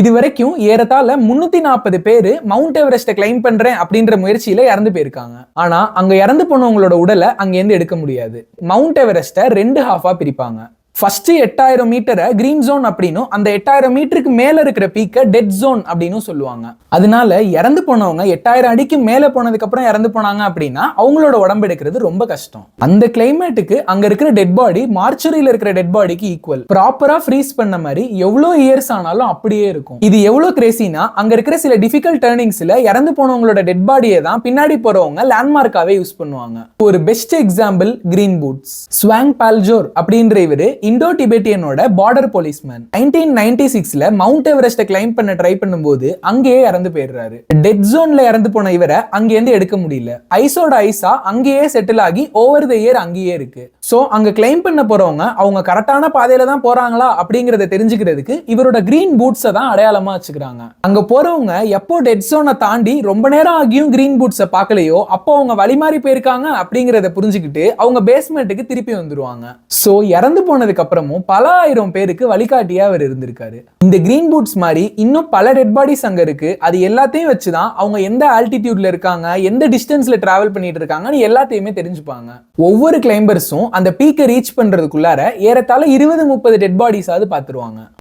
இது வரைக்கும் ஏறத்தாழ 340 பேரு மவுண்ட் எவரெஸ்ட்டை கிளைம் பண்றேன் அப்படின்ற முயற்சியில இறந்து போயிருக்காங்க. ஆனா அங்க இறந்து போனவங்களோட உடலை அங்கேருந்து எடுக்க முடியாது. மவுண்ட் எவரெஸ்ட்டை 2 ஹாஃபா பிரிப்பாங்க. ஃபர்ஸ்ட் 8000 மீட்டரை கிரீன் ஜோன் அப்படின்னும், அந்த 8000 மீட்டருக்கு மேல இருக்கிற பீக்கை டெட் ஜோன் அப்படின்னு சொல்லுவாங்க. அதனால இறந்து போனவங்க 8000 அடிக்கு மேல போனதுக்கு அப்புறம் இறந்து போனாங்க அப்படின்னா அவங்களோட உடம்பு எடுக்கிறது ரொம்ப கஷ்டம். அந்த கிளைமேட்டுக்கு அங்க இருக்கிற டெட் பாடி மார்ச்சரியில இருக்கிற டெட் பாடிக்கு ஈக்குவல். ப்ராப்பரா ஃப்ரீஸ் பண்ண மாதிரி எவ்வளவு இயர்ஸ் ஆனாலும் அப்படியே இருக்கும். இது எவ்வளவு கிரேசினா, அங்க இருக்கிற சில டிஃபிகல்ட் டர்னிங்ஸ்ல இறந்து போனவங்களோட டெட் பாடியை தான் பின்னாடி போறவங்க லேண்ட்மார்க்காவே யூஸ் பண்ணுவாங்க. ஒரு best example green boots. Tsewang Paljor அப்படின்ற இவரு இண்டோ டிபெட்டியனோட பார்டர் போலீஸ்மேன். 1996ல மவுண்ட் எவரெஸ்ட்டை கிளைம் பண்ண ட்ரை பண்ணும்போது அங்கேயே இறந்து போயிடுறாரு. டெட் ஜோன்ல இறந்து போன இவரை அங்கேருந்து எடுக்க முடியல. ஐஸோட ஐஸா அங்கேயே செட்டில் ஆகி ஓவர் த இயர் அங்கேயே இருக்கு. சோ அங்க கிளைம் பண்ண போறவங்க அவங்க கரெக்டான பாதையில தான் போறாங்களா அப்படிங்கறத தெரிஞ்சுக்கிறதுக்கு இவரோட கிரீன் பூட்ஸை தான் அடையாளமா வச்சுக்கிறாங்க. அங்க போறவங்க எப்போ டெட் ஜோனை தாண்டி ரொம்ப நேரம் ஆகியும் கிரீன் பூட்ஸை பார்க்கலையோ அப்போ அவங்க வழிமாறி போயிருக்காங்க அப்படிங்கறத புரிஞ்சுக்கிட்டு அவங்க பேஸ்மெண்ட்டுக்கு திருப்பி வந்துருவாங்க. சோ இறந்து போனதுக்கு அப்புறமும் பல ஆயிரம் பேருக்கு வழிகாட்டியா அவர் இருந்திருக்காரு. இந்த கிரீன் பூட்ஸ் மாதிரி இன்னும் பல டெட் பாடிஸ் அங்க இருக்கு. அது எல்லாத்தையும் வச்சுதான் அவங்க எந்த ஆல்டிடியூட்ல இருக்காங்க, எந்த டிஸ்டன்ஸ்ல டிராவல் பண்ணிட்டு இருக்காங்கன்னு எல்லாத்தையுமே தெரிஞ்சுப்பாங்க. ஒவ்வொரு கிளைம்பர்ஸும் அந்த பீக்கை ரீச் பண்றதுக்குள்ளார ஏறத்தாழ 20-30 டெட் பாடிஸாவது பார்த்துருவாங்க.